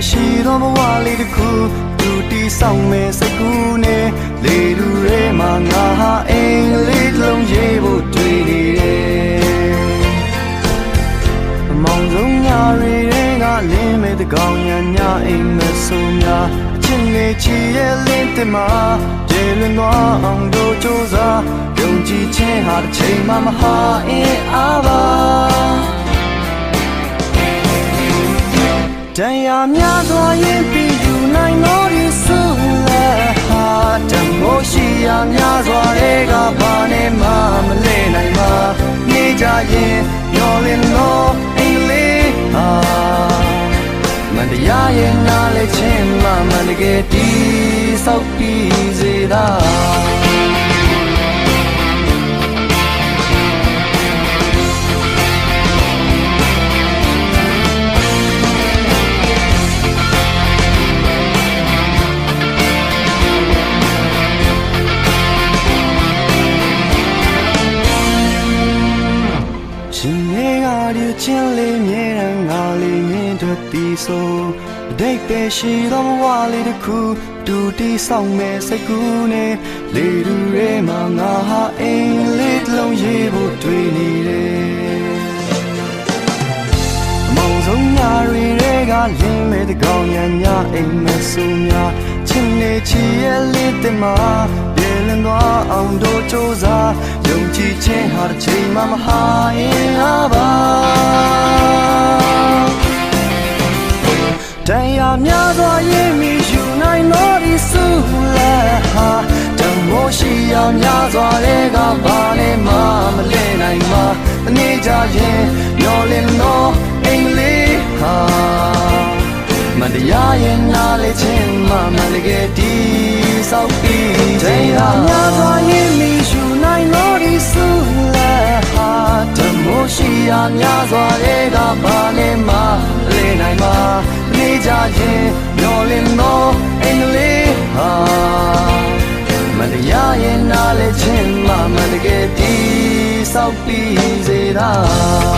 ရှိတော့ဘဝလေးတစ်ခုသူတီးဆောင်မဲ့စိတ်ကူးနဲ့လေလူရဲမှာငါဟာအိမ်လေးလုံးရေးဖို့တွေ့နေတယ်မောင်ဆုံးညာတွေကလင်းမဲ့တကောင်ညာညာအိမ်မဆိုးများအချင်းနေချီရဲ့လင်းတင်မှာကျေလွန်သွားအောင်တို့ကြိုးစားယုံကြည်ခြင်းဟာတစ်ချိန်မှမဟာအင်းအားပါတရားများစွာရင်ပြီးယူနိုင်လို့ဒီစုလက်ဟာတမိုးရှိရာများစွာတွေကဘာနဲ့မှမလဲနိုင်ပါနေကြရင်မျောလင်းလို့အိမ်လေးဟာမန်တရားရဲ့နားလေချင်းမှမန်တကယ်တီးဆောက်ပြီးစေတာချင်းလေးမြဲတဲ့ငါလေးမြင်တွေ့ပြီးဆိုအတိတ်ပဲရှိတော့ဘဝလေးတစ်ခုတူတီးဆောင်မဲ့စိတ်ကူးနဲ့လေလူရဲမှာငါဟာအိမ်လေးတစ်လုံးရေးဖို့တွေ့နေတယ်အမောင်ဆုံးညာတွေကလင်းမဲ့တကောင်ညာညာအိမ်မဆိုးများချင်းနေချီရဲ့လေးတင်မှာပြေလည်သွားအောင်တို့ကြိုးစားယုံကြည်ခြင်းဟာတစ်ချိန်မှမဟာရင်အားပါတရားများစွာရင်မီယူနိုင်လို့ဒီစုလက်ဟာတမိုးရှိရာများစွာတွေကဘာနဲ့မှမလဲနိုင်မှာအနေကြရင်မျောလင်းလို့အိမ်လေးဟာမတရားရင်နားလေချင်းမှမတကယ်တီးဆောက်ပြီးတရားများစွာရင်မီယူနိုင်လို့ဒီစုလက်ဟာတမိုးရှိရာများစွာတွေကဘာနဲ့မှလဲနိုင်မှာနေကြရင်မျောလင်းတော့အိမ်လေးဟာမတရားရင်နားလေချင်းမှမတကယ်တီးဆောက်ပြီးစေတာ